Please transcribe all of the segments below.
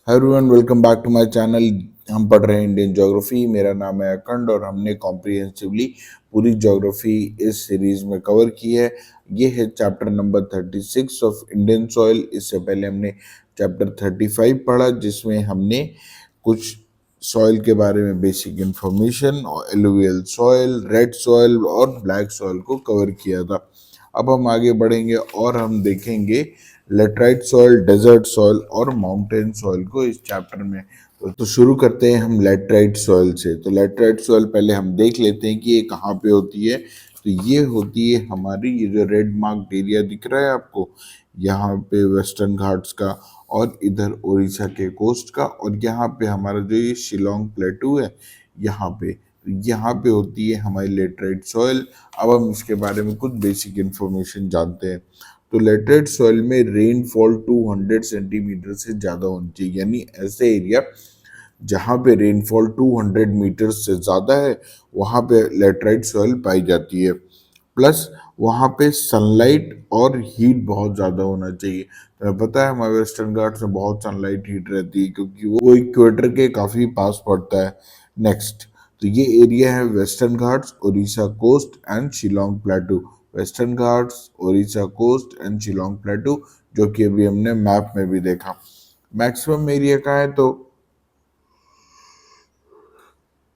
Hi everyone, welcome back to my channel. हम पढ़ रहे हैं इंडियन ज्योग्राफी। मेरा नाम है अखंड और हमने कॉम्प्रिहेंसिवली पूरी ज्योग्राफी इस सीरीज में कवर की है। ये है chapter number 36 of Indian soil. इससे पहले हमने चैप्टर 35 पढ़ा जिसमें हमने कुछ सॉइल के बारे में बेसिक इंफॉर्मेशन और एलुवियल सॉइल, रेड सॉइल और ब्लैक सॉइल को कवर किया था। अब हम आगे बढ़ेंगे और हम देखेंगे लेटराइट सॉइल, डेजर्ट सॉइल और माउंटेन सॉइल को इस चैप्टर में। तो शुरू करते हैं हम लेटराइट सॉइल से। तो लेटराइट सॉइल पहले हम देख लेते हैं कि ये कहाँ पे होती है। तो ये होती है हमारी, ये जो रेड मार्क्ड एरिया दिख रहा है आपको, यहाँ पे वेस्टर्न घाट्स का और इधर उड़ीसा के कोस्ट का, और यहाँ पे हमारा जो ये शिलोंग प्लेटू है यहाँ पे होती है हमारी लेटराइट सॉइल। अब हम इसके बारे में कुछ बेसिक इंफॉर्मेशन जानते हैं। तो लेटराइट सॉइल में रेनफॉल 200 सेंटीमीटर से ज़्यादा होनी चाहिए, यानी ऐसे एरिया जहाँ पे रेनफॉल 200 मीटर से ज़्यादा है वहाँ पे लेटराइट सॉइल पाई जाती है। प्लस वहाँ पे सनलाइट और हीट बहुत ज़्यादा होना चाहिए। तो पता है हमारे वेस्टर्न घाट्स में बहुत सनलाइट हीट रहती है क्योंकि वो इक्वेटर के काफ़ी पास पड़ता है। नेक्स्ट, तो ये एरिया है Western Ghats, Orissa coast and Shillong plateau. Western Ghats, Orissa coast and Shillong plateau, जो कि अभी हमने मैप में भी देखा। मैक्सिमम एरिया कहाँ है, तो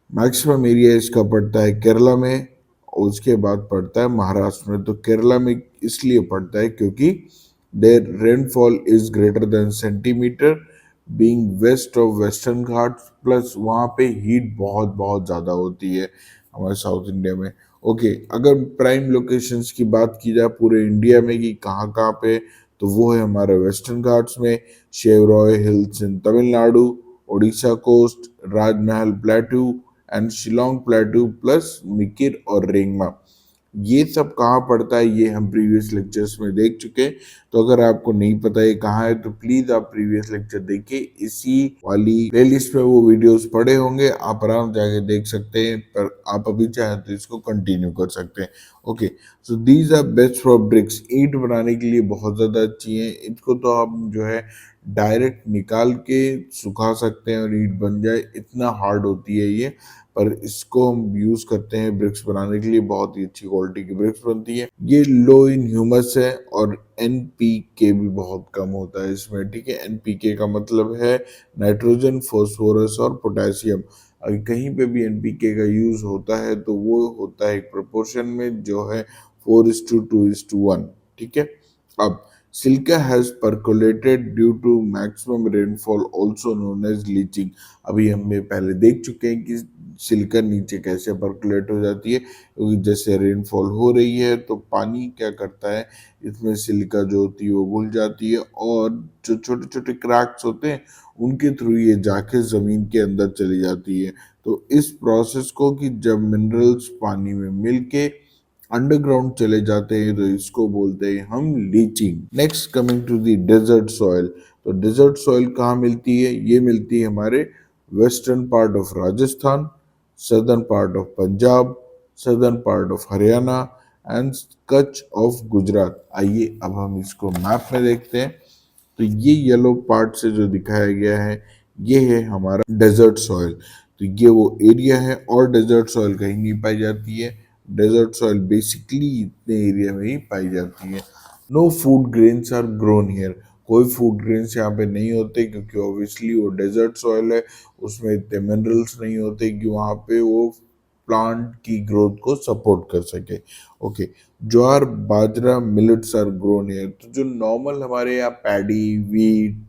मैक्सिमम एरिया इसका पड़ता है केरला में और उसके बाद पड़ता है महाराष्ट्र में। तो केरला में इसलिए पड़ता है क्योंकि their rainfall is greater than centimetre being west of Western Ghat. Plus वहाँ पे हीट बहुत बहुत ज़्यादा होती है हमारे साउथ इंडिया में। ओके, अगर प्राइम लोकेशंस की बात की जाए पूरे इंडिया में कि कहाँ कहाँ पे, तो वो है हमारे वेस्टर्न घाट्स में Shevaroy hills in Tamil Nadu, Orissa coast, Rajmahal plateau and Shillong plateau, plus Mikir और रेंगमा। ये सब कहाँ पड़ता है ये हम प्रीवियस लेक्चर्स में देख चुके हैं। तो अगर आपको नहीं पता ये कहाँ है तो प्लीज आप प्रीवियस लेक्चर देखिए, इसी वाली प्लेलिस्ट में वो वीडियोस पड़े होंगे, आप आराम से जाके देख सकते हैं। पर आप अभी चाहें तो इसको कंटिन्यू कर सकते हैं। Okay, so these are best for bricks. ईंट बनाने के लिए बहुत ज़्यादा अच्छी है। इसको तो आप जो है डायरेक्ट निकाल के सुखा सकते हैं और ईंट बन जाए, इतना हार्ड होती है ये। पर इसको हम यूज करते हैं ब्रिक्स बनाने के लिए, बहुत ही अच्छी क्वालिटी की ब्रिक्स बनती है। ये लो इन ह्यूमस है और एनपीके भी बहुत कम होता है इसमें। ठीक है, एनपीके का मतलब है नाइट्रोजन, फॉस्फोरस और पोटेशियम। अगर कहीं पे भी एनपीके का यूज होता है तो वो होता है एक प्रोपोर्शन में जो है 4:2:1। ठीक है। अब silica has percolated due to maximum rainfall also known as leaching. अभी हमने पहले देख चुके हैं कि सिल्का नीचे कैसे परकुलेट हो जाती है, क्योंकि जैसे रेनफॉल हो रही है तो पानी क्या करता है, इसमें सिल्का जो होती है वो घुल जाती है और जो छोटे छोटे क्रैक्स होते हैं उनके थ्रू ये जाके जमीन के अंदर चली जाती है। तो इस प्रोसेस को, कि जब मिनरल्स पानी में मिलके अंडरग्राउंड चले जाते हैं, तो इसको बोलते हैं हम leaching. Next, coming to the desert soil. तो डेजर्ट सॉइल कहाँ मिलती है, ये मिलती है हमारे western part of Rajasthan, southern part of Punjab, southern part of Haryana and Kutch of Gujarat. आइए अब हम इसको मैप में देखते हैं। तो ये येलो पार्ट से जो दिखाया गया है ये है हमारा डेजर्ट सॉइल। तो ये वो एरिया है और डेजर्ट सॉइल कहीं नहीं पाई जाती है। डेजर्ट सॉइल बेसिकली इतने एरिया में ही पाई जाती है। No food grains are grown here. कोई फूड ग्रेन्स यहाँ पे नहीं होते क्योंकि ऑब्वियसली वो डेजर्ट सॉइल है, उसमें इतने मिनरल्स नहीं होते कि वहाँ पे वो प्लांट की ग्रोथ को सपोर्ट कर सके। Okay, jowar, bajra, millets are grown here. तो जो नॉर्मल हमारे यहाँ पैडी, वीट,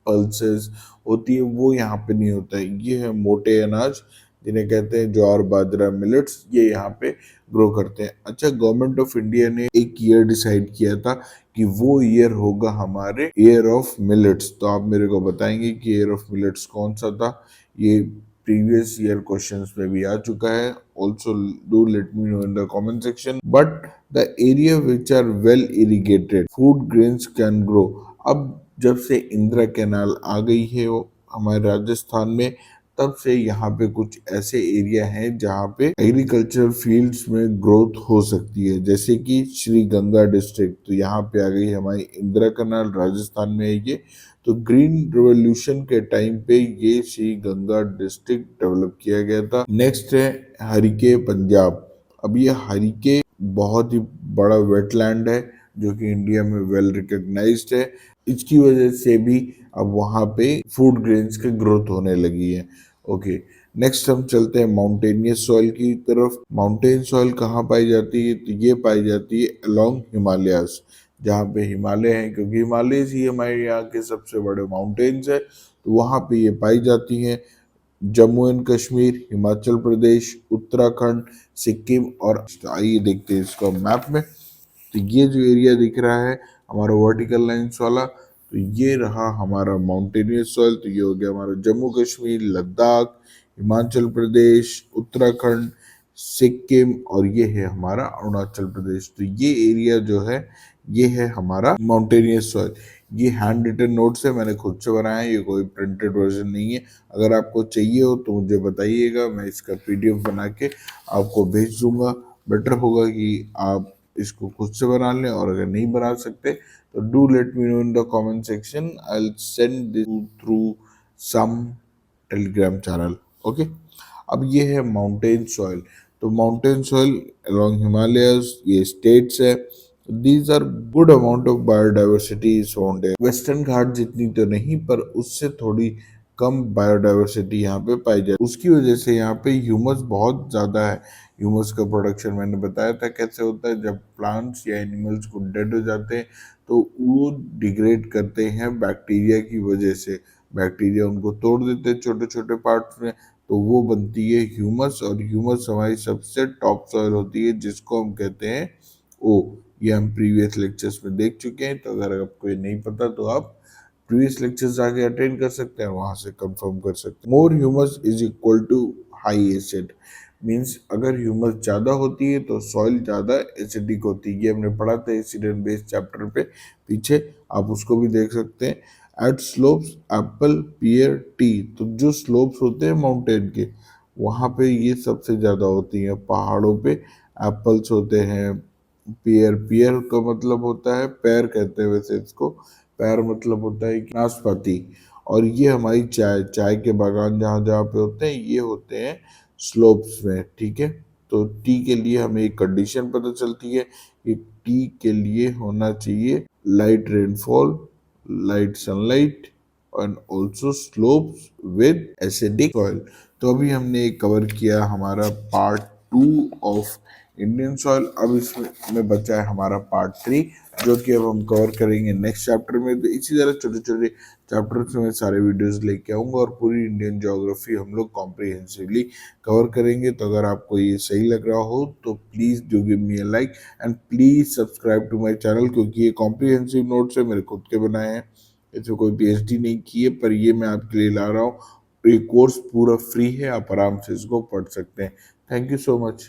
पल्सेस होती है वो यहाँ पे नहीं होता है। ये है मोटे अनाज जिन्हें कहते हैं ज्वार, बाजरा, मिलेट्स, ये यहाँ पे ग्रो करते हैं। अच्छा, गवर्नमेंट ऑफ इंडिया ने एक ईयर डिसाइड किया था कि वो ईयर होगा हमारे ईयर ऑफ मिलेट्स। तो आप मेरे को बताएंगे कि ईयर ऑफ मिलेट्स कौन सा था। ये प्रीवियस ईयर क्वेश्चंस में भी आ चुका है। Also do let me know in the comment section. But the area which are well irrigated food grains can grow. अब जब से इंदिरा कैनाल आ गई है वो हमारे राजस्थान में, तब से यहाँ पे कुछ ऐसे एरिया हैं जहाँ पे एग्रीकल्चर फील्ड्स में ग्रोथ हो सकती है, जैसे कि श्री गंगा डिस्ट्रिक्ट। तो यहाँ पे आ गई हमारी इंदिरा कैनाल, राजस्थान में है ये। तो ग्रीन रिवॉल्यूशन के टाइम पे ये श्री गंगा डिस्ट्रिक्ट डेवलप किया गया था। नेक्स्ट है हरिके पंजाब। अब ये हरिके बहुत ही बड़ा वेटलैंड है जो कि इंडिया में वेल रिकग्नाइज्ड है। इसकी वजह से भी अब वहाँ पे फूड ग्रेन्स की ग्रोथ होने लगी है। ओके, नेक्स्ट हम चलते हैं माउंटेनियस सॉइल की तरफ। माउंटेन सॉइल कहाँ पाई जाती है? तो ये पाई जाती है अलोंग हिमालयाज, जहाँ पे हिमालय हैं, क्योंकि हिमालय ही हमारे यहाँ के सबसे बड़े माउंटेन्स है, तो वहाँ पे ये पाई जाती हैं। जम्मू एंड कश्मीर, हिमाचल प्रदेश, उत्तराखंड, सिक्किम और आइए देखते हैं इसको मैप में। तो ये जो एरिया दिख रहा है हमारा वर्टिकल लाइंस वाला, तो ये रहा हमारा माउंटेनियस सॉइल। तो ये हो गया हमारा जम्मू कश्मीर, लद्दाख, हिमाचल प्रदेश, उत्तराखंड, सिक्किम और ये है हमारा अरुणाचल प्रदेश। तो ये एरिया जो है ये है हमारा माउंटेनियस सॉइल। ये हैंड रिटन नोट्स है, मैंने खुद से बनाया है, ये कोई प्रिंटेड वर्जन नहीं है। अगर आपको चाहिए हो तो मुझे बताइएगा, मैं इसका पीडीएफ बना के आपको भेज दूंगा। बेटर होगा कि आप इसको खुद से बना लें, और अगर नहीं बना सकते तो do let me know in the comment section, I will send this through some Telegram channel. Okay, अब ये है माउंटेन सॉइल। तो माउंटेन सॉइल अलोंग हिमालयस, ये स्टेट्स है। These are good amount of biodiversity is found है। Western Ghat जितनी तो नहीं, पर उससे थोड़ी कम बायोडाइवर्सिटी यहाँ पे पाई जाती है। उसकी वजह से यहाँ पे ह्यूमस बहुत ज़्यादा है। ह्यूमस का प्रोडक्शन मैंने बताया था कैसे होता है, जब प्लांट्स या एनिमल्स को डेड हो जाते हैं तो वो डिग्रेड करते हैं बैक्टीरिया की वजह से। बैक्टीरिया उनको तोड़ देते हैं छोटे छोटे पार्ट्स में, तो वो बनती है ह्यूमस, और ह्यूमस हमारी सबसे टॉप सॉइल होती है जिसको हम कहते हैं ओ। ये हम प्रीवियस लेक्चर्स में देख चुके हैं, तो अगर आपको ये नहीं पता तो आप प्रीवियस लेक्चर्स आके अटेंड कर सकते हैं, वहां से कंफर्म कर सकते हैं। More humus is equal to high acid, means अगर ह्यूमस ज़्यादा होती है तो सॉइल ज़्यादा एसिडिक होती है। ये हमने पढ़ा था एसिड एंड बेस चैप्टर पे पीछे, आप उसको भी देख सकते हैं। At slopes apple pear tea, तो जो स्लोप्स होते हैं माउंटेन के वहाँ पे ये सबसे ज़्यादा होती हैं। पहाड़ों पे एप्पल्स होते हैं, पियर, पियर का मतलब होता है पैर कहते हैं वैसे इसको, पैर मतलब होता है कि नाशपाती। और ये हमारी चाय, चाय के बागान जहाँ जहाँ पे होते हैं ये होते हैं स्लोप्स में, ठीक है। तो टी के लिए हमें एक कंडीशन पता चलती है कि टी के लिए होना चाहिए light rainfall, light sunlight and also slopes with acidic soil. तो अभी हमने कवर किया हमारा पार्ट 2 ऑफ इंडियन सॉइल। अब इसमें बचा है हमारा पार्ट 3, जो कि अब हम कवर करेंगे नेक्स्ट चैप्टर में। तो इसी तरह छोटे छोटे चैप्टर्स में सारे वीडियोस लेके आऊँगा और पूरी इंडियन ज्योग्राफी हम लोग कॉम्प्रिहेंसिवली कवर करेंगे। तो अगर आपको ये सही लग रहा हो तो please do give me a like and please subscribe to my channel, क्योंकि ये कॉम्प्रिहेंसिव नोट्स है, मेरे खुद के बनाए हैं। इसमें कोई पीएचडी नहीं की है, पर ये मैं आपके लिए ला रहा हूँ। ये कोर्स पूरा फ्री है, आप आराम से इसको पढ़ सकते हैं। Thank you so much.